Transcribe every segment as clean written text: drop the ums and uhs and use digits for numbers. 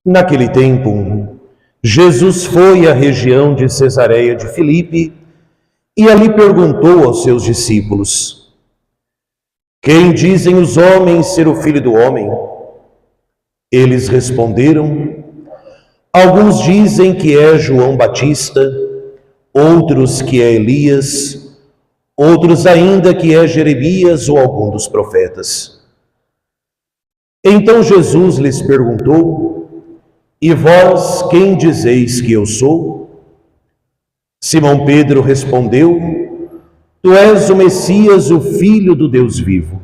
Naquele tempo, Jesus foi à região de Cesareia de Filipe e ali perguntou aos seus discípulos: Quem dizem os homens ser o Filho do Homem? Eles responderam: Alguns dizem que é João Batista, outros que é Elias, outros ainda que é Jeremias ou algum dos profetas. Então Jesus lhes perguntou: E vós quem dizeis que eu sou? Simão Pedro respondeu: Tu és o Messias, o Filho do Deus vivo.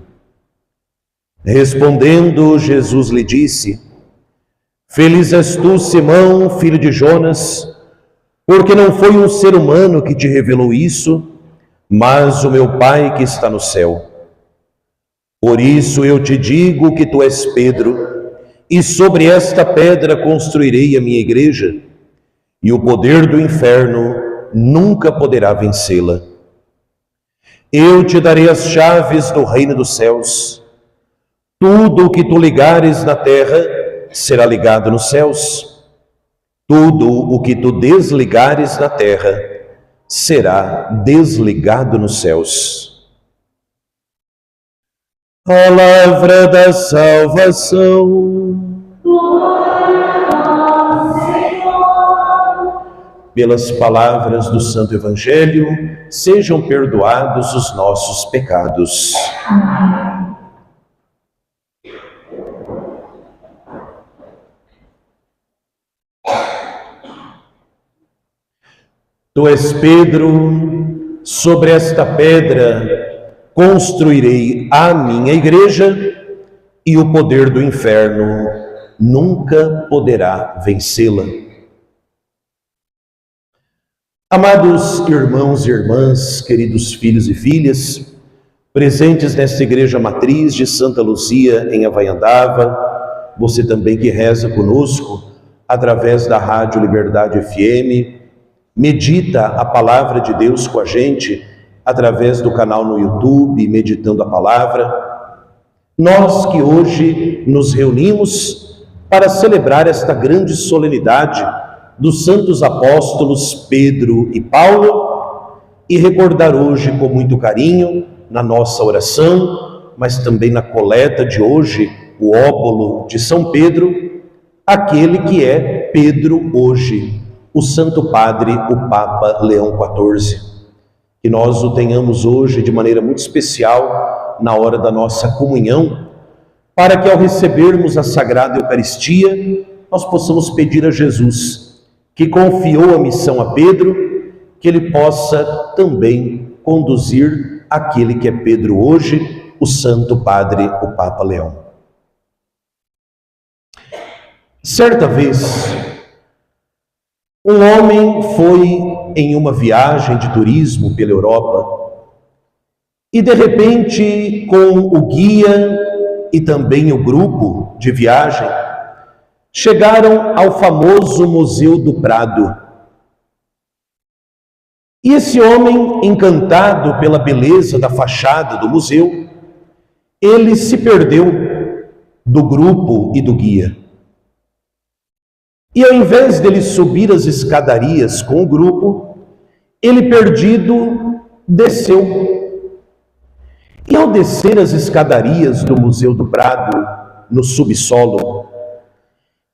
Respondendo, Jesus lhe disse: Feliz és tu, Simão, filho de Jonas, porque não foi um ser humano que te revelou isso, mas o meu Pai que está no céu. Por isso eu te digo que tu és Pedro, e sobre esta pedra construirei a minha igreja, e o poder do inferno nunca poderá vencê-la. Eu te darei as chaves do reino dos céus. Tudo o que tu ligares na terra será ligado nos céus. Tudo o que tu desligares na terra será desligado nos céus. Palavra da salvação. Glória ao Senhor. Pelas palavras do Santo Evangelho, sejam perdoados os nossos pecados. Amém. Tu és Pedro, sobre esta pedra construirei a minha igreja, e o poder do inferno nunca poderá vencê-la. Amados irmãos e irmãs, queridos filhos e filhas, presentes nesta igreja matriz de Santa Luzia, em Havaiandava, você também que reza conosco através da Rádio Liberdade FM, medita a palavra de Deus com a gente através do canal no YouTube, meditando a palavra. Nós que hoje nos reunimos para celebrar esta grande solenidade dos santos apóstolos Pedro e Paulo e recordar hoje com muito carinho, na nossa oração, mas também na coleta de hoje, o óbolo de São Pedro, aquele que é Pedro hoje, o Santo Padre, o Papa Leão XIV. Que nós o tenhamos hoje de maneira muito especial na hora da nossa comunhão, para que ao recebermos a Sagrada Eucaristia, nós possamos pedir a Jesus, que confiou a missão a Pedro, que ele possa também conduzir aquele que é Pedro hoje, o Santo Padre, o Papa Leão. Certa vez, um homem foi em uma viagem de turismo pela Europa e, de repente, com o guia e também o grupo de viagem, chegaram ao famoso Museu do Prado. E esse homem, encantado pela beleza da fachada do museu, ele se perdeu do grupo e do guia. E ao invés dele subir as escadarias com o grupo, ele perdido desceu. E ao descer as escadarias do Museu do Prado, no subsolo,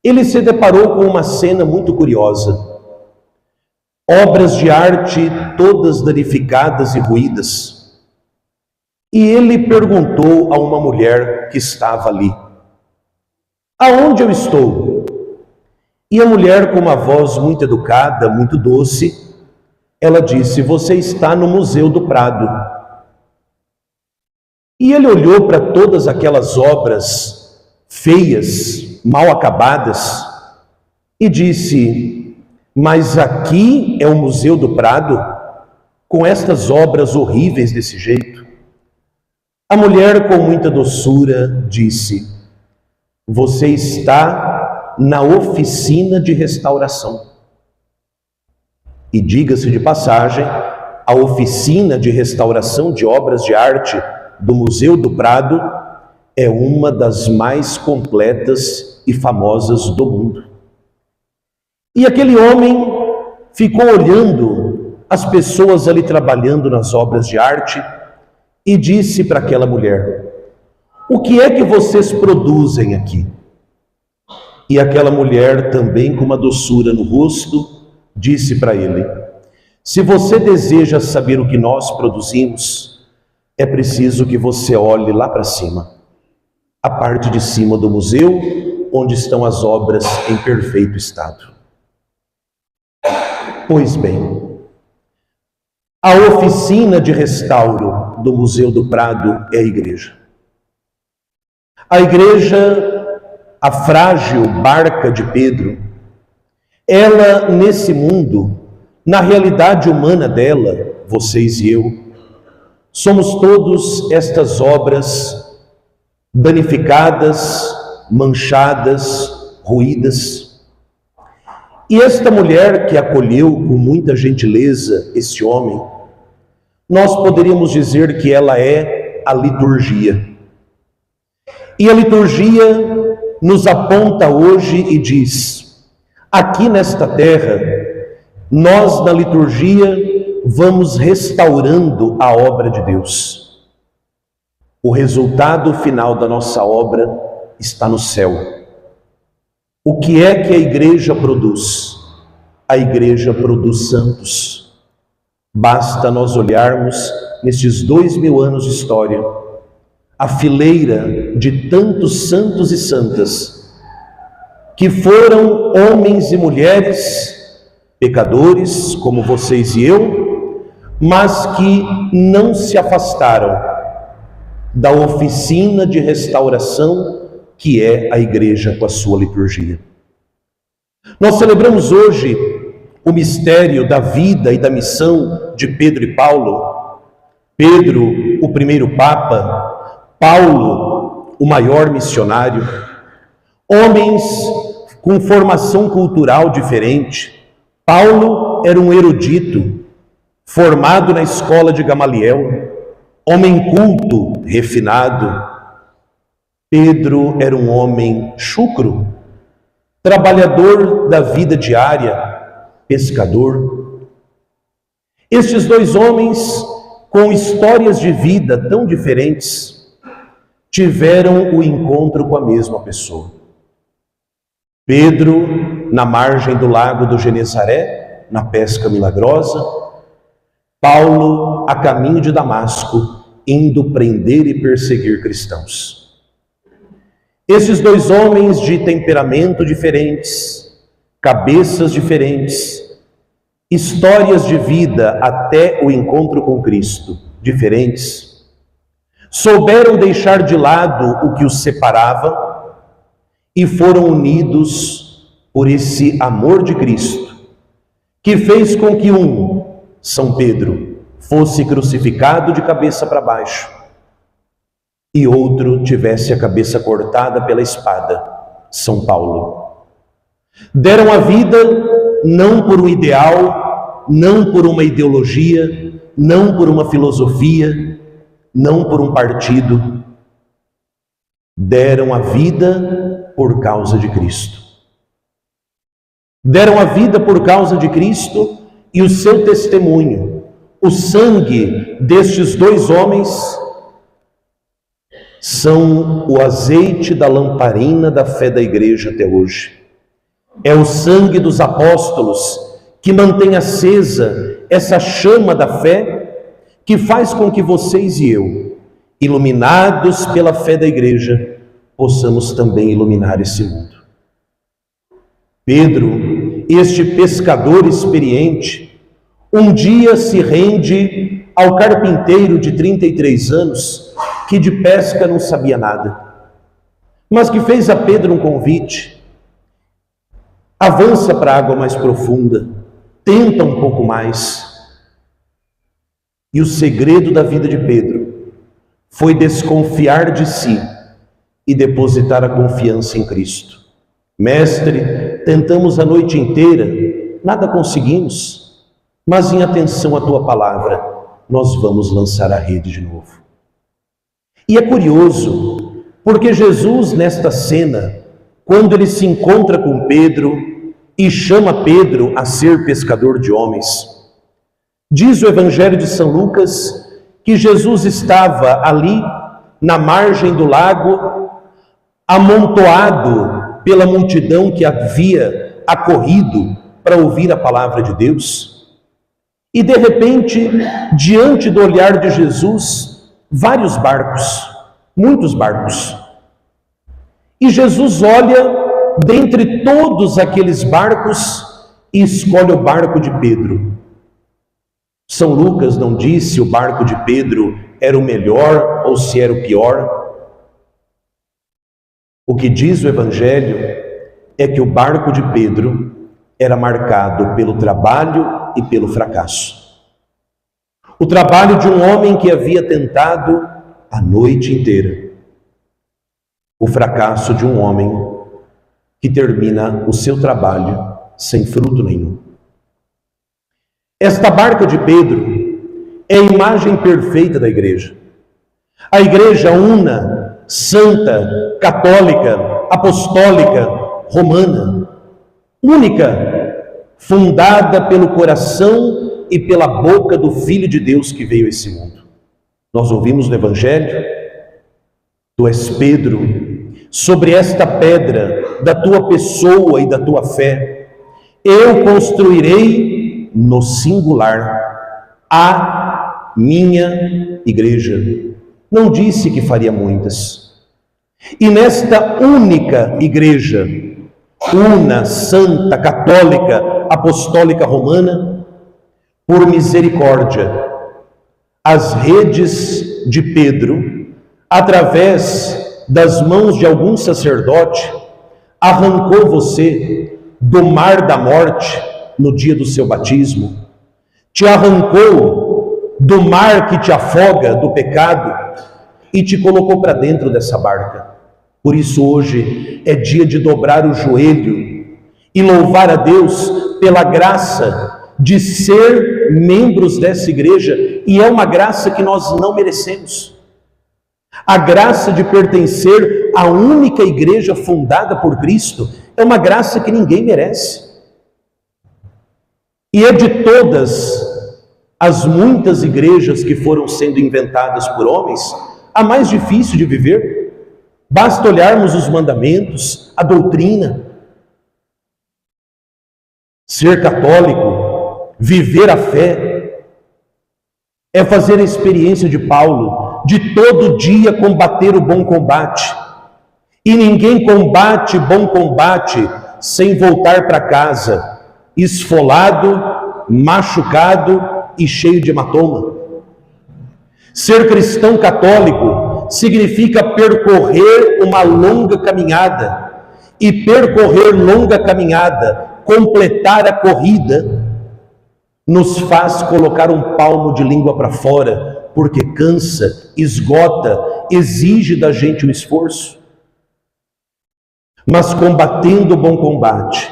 ele se deparou com uma cena muito curiosa. Obras de arte todas danificadas e ruídas. E ele perguntou a uma mulher que estava ali: Aonde eu estou? E a mulher, com uma voz muito educada, muito doce, ela disse: Você está no Museu do Prado. E ele olhou para todas aquelas obras feias, mal acabadas, e disse: Mas aqui é o Museu do Prado, com estas obras horríveis desse jeito? A mulher, com muita doçura, disse: Você está na oficina de restauração. E diga-se de passagem, a oficina de restauração de obras de arte do Museu do Prado é uma das mais completas e famosas do mundo. E aquele homem ficou olhando as pessoas ali trabalhando nas obras de arte e disse para aquela mulher: o que é que vocês produzem aqui? E aquela mulher, também com uma doçura no rosto, disse para ele: se você deseja saber o que nós produzimos, é preciso que você olhe lá para cima, a parte de cima do museu, onde estão as obras em perfeito estado. Pois bem, a oficina de restauro do Museu do Prado é a igreja. A igreja, a frágil barca de Pedro, ela nesse mundo, na realidade humana dela, vocês e eu, somos todos estas obras danificadas, manchadas, ruídas. E esta mulher que acolheu com muita gentileza esse homem, nós poderíamos dizer que ela é a liturgia. E a liturgia nos aponta hoje e diz: aqui nesta terra, nós na liturgia vamos restaurando a obra de Deus. O resultado final da nossa obra está no céu. O que é que a igreja produz? A igreja produz santos. Basta nós olharmos nestes 2000 anos de história, a fileira de tantos santos e santas, que foram homens e mulheres, pecadores como vocês e eu, mas que não se afastaram da oficina de restauração que é a igreja com a sua liturgia. Nós celebramos hoje o mistério da vida e da missão de Pedro e Paulo. Pedro, o primeiro Papa, Paulo, o maior missionário, homens com formação cultural diferente. Paulo era um erudito, formado na escola de Gamaliel, homem culto, refinado. Pedro era um homem chucro, trabalhador da vida diária, pescador. Estes dois homens, com histórias de vida tão diferentes, tiveram o encontro com a mesma pessoa. Pedro, na margem do lago do Genesaré, na pesca milagrosa. Paulo, a caminho de Damasco, indo prender e perseguir cristãos. Esses dois homens de temperamento diferentes, cabeças diferentes, histórias de vida até o encontro com Cristo diferentes, souberam deixar de lado o que os separava e foram unidos por esse amor de Cristo, que fez com que São Pedro, fosse crucificado de cabeça para baixo e outro tivesse a cabeça cortada pela espada, São Paulo. Deram a vida não por um ideal, não por uma ideologia, não por uma filosofia, não por um partido. Deram a vida por causa de Cristo. Deram a vida por causa de Cristo e o seu testemunho, o sangue destes dois homens, são o azeite da lamparina da fé da igreja até hoje. É o sangue dos apóstolos que mantém acesa essa chama da fé, que faz com que vocês e eu, iluminados pela fé da igreja, possamos também iluminar esse mundo. Pedro, este pescador experiente, um dia se rende ao carpinteiro de 33 anos, que de pesca não sabia nada, mas que fez a Pedro um convite. Avança para a água mais profunda, tenta um pouco mais. E o segredo da vida de Pedro foi desconfiar de si e depositar a confiança em Cristo. Mestre, tentamos a noite inteira, nada conseguimos, mas em atenção à tua palavra, nós vamos lançar a rede de novo. E é curioso, porque Jesus nesta cena, quando ele se encontra com Pedro, e chama Pedro a ser pescador de homens. Diz o Evangelho de São Lucas que Jesus estava ali, na margem do lago, amontoado pela multidão que havia acorrido para ouvir a palavra de Deus. E de repente, diante do olhar de Jesus, vários barcos, muitos barcos. E Jesus olha dentre todos aqueles barcos e escolhe o barco de Pedro. São Lucas não diz se o barco de Pedro era o melhor ou se era o pior. O que diz o Evangelho é que o barco de Pedro era marcado pelo trabalho e pelo fracasso. O trabalho de um homem que havia tentado a noite inteira. O fracasso de um homem que termina o seu trabalho sem fruto nenhum. Esta barca de Pedro é a imagem perfeita da igreja. A igreja una, santa, católica, apostólica, romana, única, fundada pelo coração e pela boca do Filho de Deus que veio a esse mundo. Nós ouvimos no Evangelho: tu és Pedro, sobre esta pedra da tua pessoa e da tua fé, eu construirei no singular a minha igreja. Não disse que faria muitas. E nesta única igreja, una, santa, católica, apostólica romana, por misericórdia, as redes de Pedro, através das mãos de algum sacerdote, arrancou você do mar da morte no dia do seu batismo, te arrancou do mar que te afoga, do pecado, e te colocou para dentro dessa barca. Por isso hoje é dia de dobrar o joelho e louvar a Deus pela graça de ser membros dessa igreja, e é uma graça que nós não merecemos. A graça de pertencer à única igreja fundada por Cristo é uma graça que ninguém merece. E é de todas as muitas igrejas que foram sendo inventadas por homens, a mais difícil de viver. Basta olharmos os mandamentos, a doutrina. Ser católico, viver a fé, é fazer a experiência de Paulo, de todo dia combater o bom combate. E ninguém combate bom combate sem voltar para casa esfolado, machucado e cheio de hematoma. Ser cristão católico significa percorrer uma longa caminhada, e percorrer longa caminhada, completar a corrida, nos faz colocar um palmo de língua para fora, porque cansa, esgota, exige da gente um esforço. Mas combatendo o bom combate,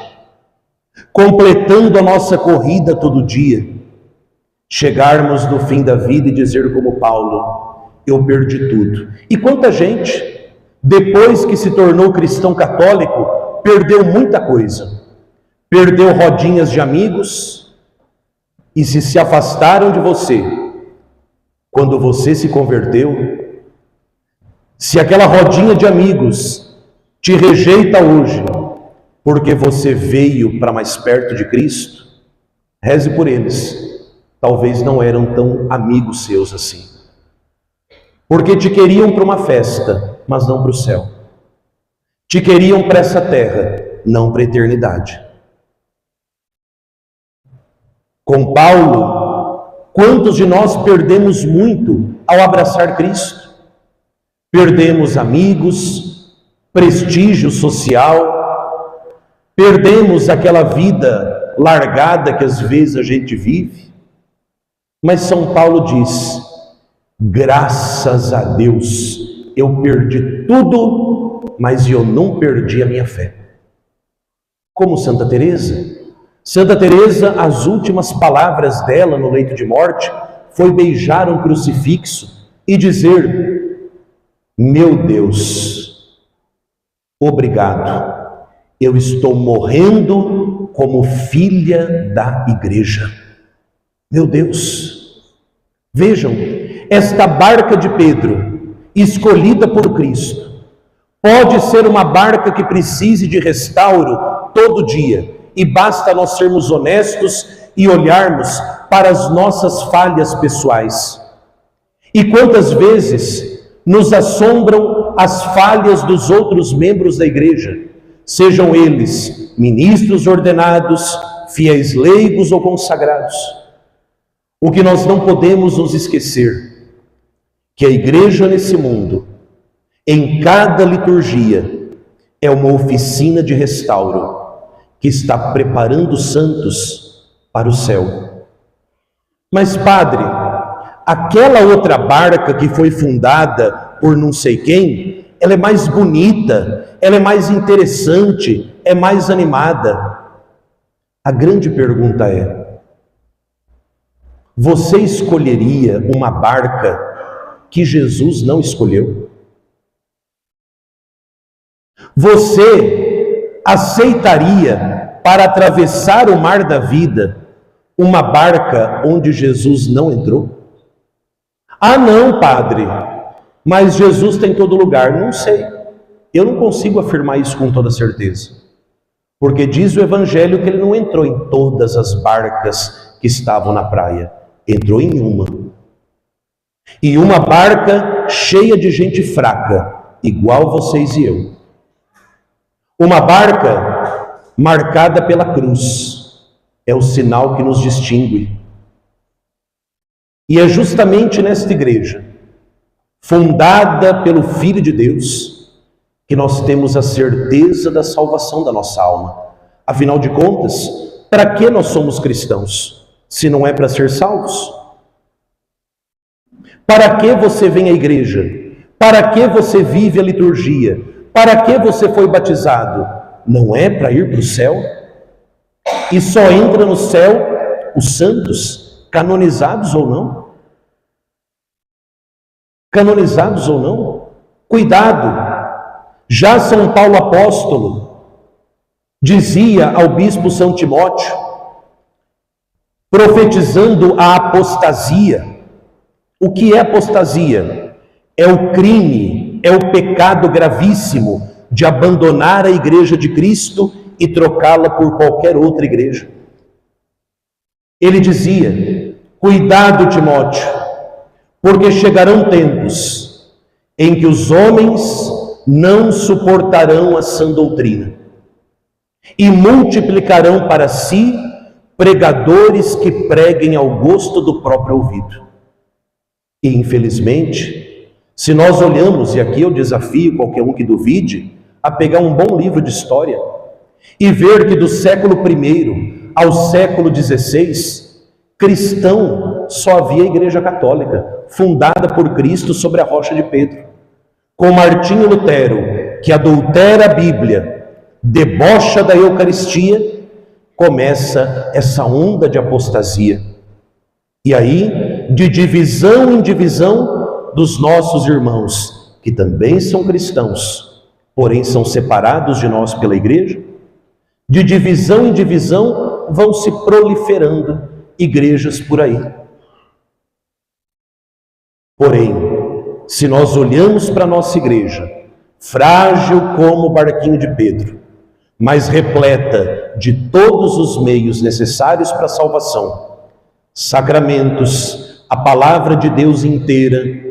completando a nossa corrida todo dia, chegarmos no fim da vida e dizer como Paulo: eu perdi tudo. E quanta gente, depois que se tornou cristão católico, perdeu muita coisa. Perdeu rodinhas de amigos, e se afastaram de você quando você se converteu. Se aquela rodinha de amigos te rejeita hoje, porque você veio para mais perto de Cristo, reze por eles. Talvez não eram tão amigos seus assim, porque te queriam para uma festa, mas não para o céu. Te queriam para essa terra, não para a eternidade. Com Paulo, quantos de nós perdemos muito ao abraçar Cristo? Perdemos amigos, prestígio social, perdemos aquela vida largada que às vezes a gente vive. Mas São Paulo diz: graças a Deus, eu perdi tudo, mas eu não perdi a minha fé. Como Santa Teresa. Santa Teresa, as últimas palavras dela no leito de morte foi beijar um crucifixo e dizer: meu Deus, obrigado, eu estou morrendo como filha da igreja. Meu Deus! Vejam, esta barca de Pedro, escolhida por Cristo, pode ser uma barca que precise de restauro todo dia, e basta nós sermos honestos e olharmos para as nossas falhas pessoais. E quantas vezes nos assombram as falhas dos outros membros da igreja, sejam eles ministros ordenados, fiéis leigos ou consagrados. O que nós não podemos nos esquecer, que a igreja nesse mundo, em cada liturgia, é uma oficina de restauro que está preparando os santos para o céu. Mas, padre, aquela outra barca que foi fundada por não sei quem, ela é mais bonita, ela é mais interessante, é mais animada. A grande pergunta é: você escolheria uma barca que Jesus não escolheu? Você aceitaria, para atravessar o mar da vida, uma barca onde Jesus não entrou? Ah, não, padre, mas Jesus está em todo lugar. Não sei, eu não consigo afirmar isso com toda certeza, porque diz o Evangelho que ele não entrou em todas as barcas que estavam na praia, entrou em uma. E uma barca cheia de gente fraca, igual vocês e eu. Uma barca marcada pela cruz, é o sinal que nos distingue. E é justamente nesta igreja, fundada pelo Filho de Deus, que nós temos a certeza da salvação da nossa alma. Afinal de contas, para que nós somos cristãos, se não é para ser salvos? Para que você vem à igreja? Para que você vive a liturgia? Para que você foi batizado? Não é para ir para o céu? E só entra no céu os santos, canonizados ou não? Canonizados ou não? Cuidado! Já São Paulo apóstolo dizia ao bispo São Timóteo, profetizando a apostasia. O que é apostasia? É o crime, é o pecado gravíssimo de abandonar a igreja de Cristo e trocá-la por qualquer outra igreja. Ele dizia: cuidado, Timóteo, porque chegarão tempos em que os homens não suportarão a sã doutrina e multiplicarão para si pregadores que preguem ao gosto do próprio ouvido. E infelizmente, se nós olhamos, e aqui eu desafio qualquer um que duvide, a pegar um bom livro de história e ver que do século I ao século XVI, cristão só havia a Igreja Católica, fundada por Cristo sobre a rocha de Pedro. Com Martinho Lutero, que adultera a Bíblia, debocha da Eucaristia, começa essa onda de apostasia. E aí, de divisão em divisão dos nossos irmãos, que também são cristãos, porém são separados de nós pela igreja, de divisão em divisão vão se proliferando igrejas por aí. Porém, se nós olhamos para a nossa igreja, frágil como o barquinho de Pedro, mas repleta de todos os meios necessários para a salvação, sacramentos, a palavra de Deus inteira,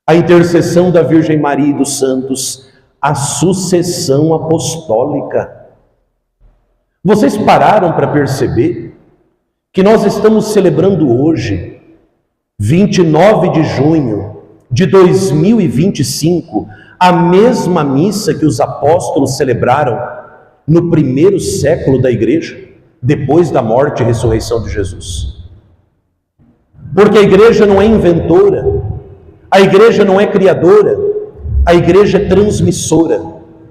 a intercessão da Virgem Maria e dos santos, a sucessão apostólica. Vocês pararam para perceber que nós estamos celebrando hoje, 29 de junho de 2025, a mesma missa que os apóstolos celebraram no primeiro século da igreja, depois da morte e ressurreição de Jesus? Porque a igreja não é inventora, a igreja não é criadora, a igreja é transmissora.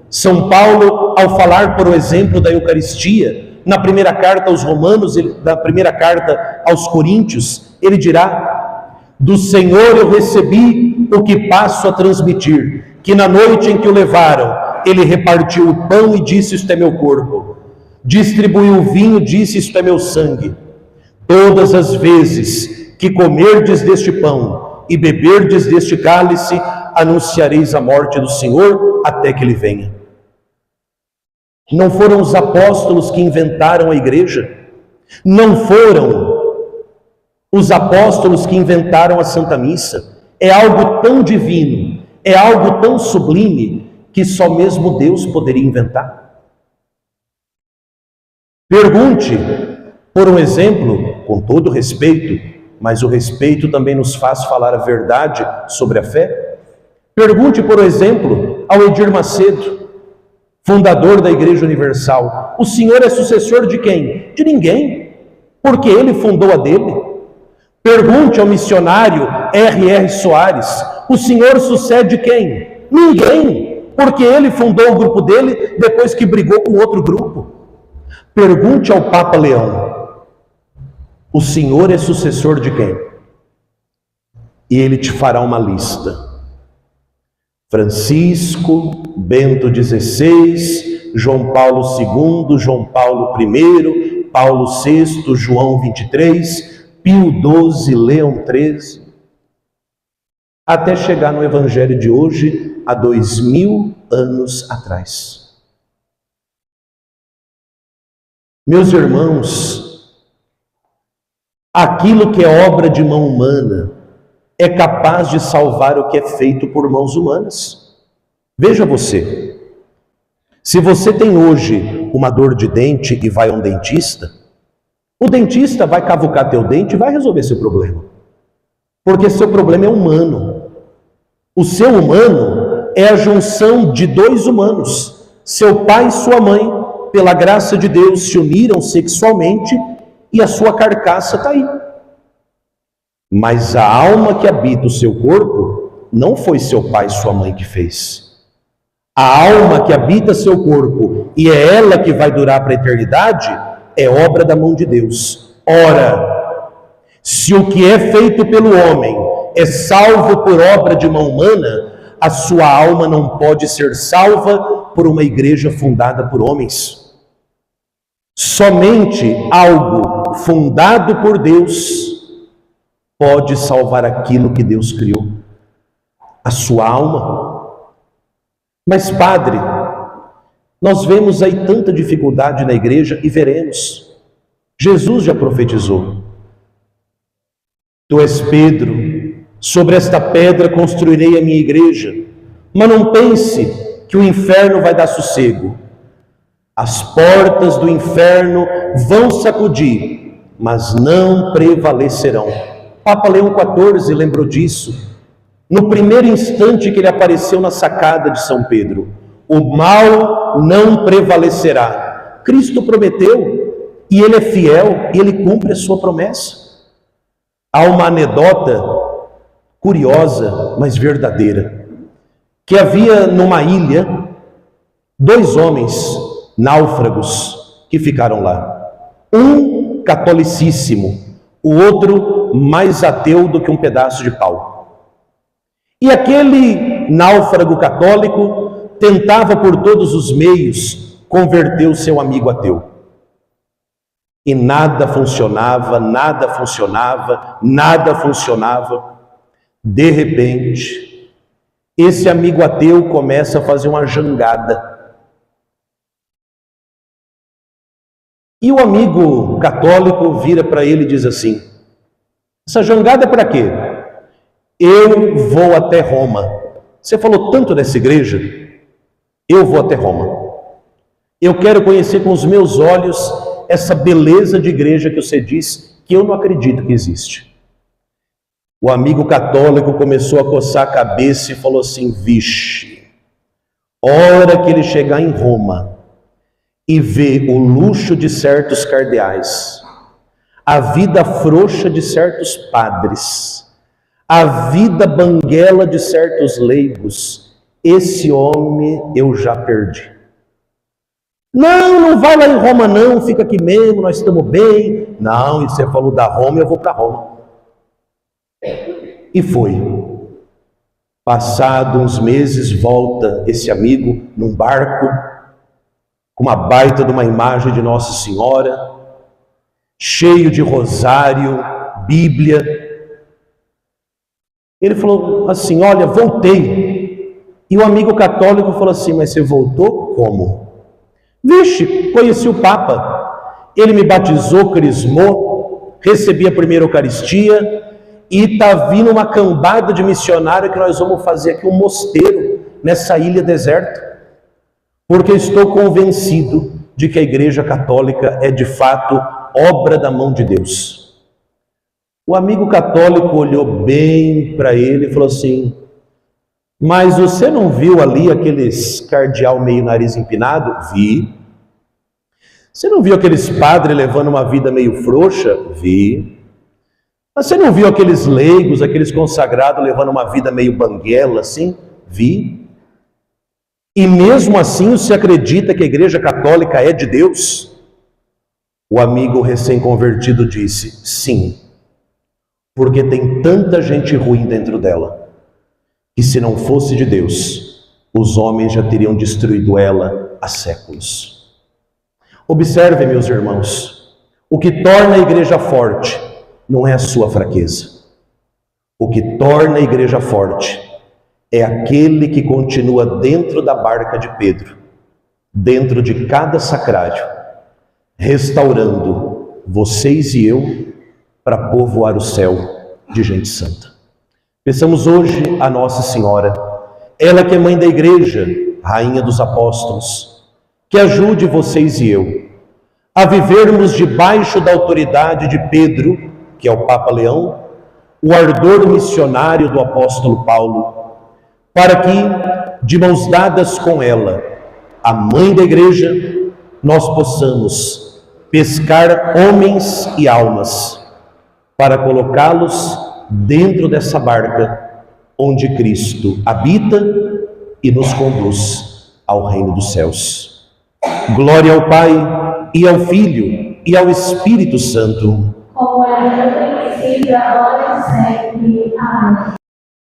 São Paulo, ao falar, por exemplo, da Eucaristia, na primeira carta aos Romanos, na primeira carta aos Coríntios, ele dirá: do Senhor eu recebi o que passo a transmitir, que na noite em que o levaram, ele repartiu o pão e disse: isto é meu corpo. distribuiu o vinho, disse: isto é meu sangue. Todas as vezes que comerdes deste pão e beberdes deste cálice, anunciareis a morte do Senhor até que ele venha. Não foram os apóstolos que inventaram a igreja? Não foram os apóstolos que inventaram a Santa Missa? É algo tão divino, é algo tão sublime, que só mesmo Deus poderia inventar. Pergunte, por um exemplo, com todo respeito, mas o respeito também nos faz falar a verdade sobre a fé. Pergunte, por exemplo, ao Edir Macedo, fundador da Igreja Universal: o senhor é sucessor de quem? De ninguém, porque ele fundou a dele. Pergunte ao missionário R.R. Soares: o senhor sucede quem? Ninguém, porque ele fundou o grupo dele depois que brigou com outro grupo. Pergunte ao Papa Leão: o senhor é sucessor de quem? E ele te fará uma lista. Francisco, Bento XVI, João Paulo II, João Paulo I, Paulo VI, João 23, Pio XII, Leão XIII, até chegar no Evangelho de hoje, há 2000 anos atrás. Meus irmãos, aquilo que é obra de mão humana é capaz de salvar o que é feito por mãos humanas. Veja você, se você tem hoje uma dor de dente e vai a um dentista, o dentista vai cavucar teu dente e vai resolver seu problema, porque seu problema é humano. O seu humano é a junção de dois humanos. Seu pai e sua mãe, pela graça de Deus, se uniram sexualmente e a sua carcaça está aí. Mas a alma que habita o seu corpo não foi seu pai e sua mãe que fez. A alma que habita seu corpo, e é ela que vai durar para a eternidade, é obra da mão de Deus. Ora, se o que é feito pelo homem é salvo por obra de mão humana, a sua alma não pode ser salva por uma igreja fundada por homens. Somente algo fundado por Deus pode salvar aquilo que Deus criou, a sua alma. Mas, padre, nós vemos aí tanta dificuldade na igreja e veremos. Jesus já profetizou: tu és Pedro, sobre esta pedra construirei a minha igreja. Mas não pense que o inferno vai dar sossego. As portas do inferno vão sacudir, mas não prevalecerão. Papa Leão XIV lembrou disso no primeiro instante que ele apareceu na sacada de São Pedro: o mal não prevalecerá. Cristo prometeu, e ele é fiel, e ele cumpre a sua promessa. Há uma anedota curiosa, mas verdadeira, que havia numa ilha 2 homens náufragos que ficaram lá. Um catolicíssimo, o outro mais ateu do que um pedaço de pau. E aquele náufrago católico tentava por todos os meios converter o seu amigo ateu. E nada funcionava, nada funcionava, nada funcionava. De repente, esse amigo ateu começa a fazer uma jangada. E o amigo católico vira para ele e diz assim: essa jangada é para quê? Eu vou até Roma. Você falou tanto dessa igreja, eu vou até Roma. Eu quero conhecer com os meus olhos essa beleza de igreja que você diz que eu não acredito que existe. O amigo católico começou a coçar a cabeça e falou assim: vixe, hora que ele chegar em Roma e ver o luxo de certos cardeais, a vida frouxa de certos padres, a vida banguela de certos leigos, esse homem eu já perdi. Não vai lá em Roma não, fica aqui mesmo, nós estamos bem. Não, e você falou da Roma, eu vou para Roma. E foi. Passado uns meses, volta esse amigo num barco, com uma baita de uma imagem de Nossa Senhora, cheio de rosário, Bíblia. Ele falou assim: olha, voltei. E o amigo católico falou assim: mas você voltou como? Vixe, conheci o Papa, ele me batizou, crismou, recebi a primeira Eucaristia e está vindo uma cambada de missionários que nós vamos fazer aqui um mosteiro nessa ilha deserta, porque estou convencido de que a Igreja Católica é de fato obra da mão de Deus. O amigo católico olhou bem para ele e falou assim: mas você não viu ali aqueles cardeal meio nariz empinado? Vi. Você não viu aqueles padres levando uma vida meio frouxa? Vi. Mas você não viu aqueles leigos, aqueles consagrados levando uma vida meio banguela assim? Vi. E mesmo assim você acredita que a Igreja Católica é de Deus? O amigo recém-convertido disse: sim, porque tem tanta gente ruim dentro dela, que se não fosse de Deus, os homens já teriam destruído ela há séculos. Observem, meus irmãos, o que torna a igreja forte não é a sua fraqueza. O que torna a igreja forte é aquele que continua dentro da barca de Pedro, dentro de cada sacrário, restaurando vocês e eu para povoar o céu de gente santa. Peçamos hoje a Nossa Senhora, ela que é mãe da igreja, rainha dos apóstolos, que ajude vocês e eu a vivermos debaixo da autoridade de Pedro, que é o Papa Leão, o ardor missionário do apóstolo Paulo, para que, de mãos dadas com ela, a mãe da igreja, nós possamos pescar homens e almas, para colocá-los dentro dessa barca onde Cristo habita e nos conduz ao reino dos céus. Glória ao Pai, e ao Filho, e ao Espírito Santo. Como era no princípio, agora e sempre. Amém.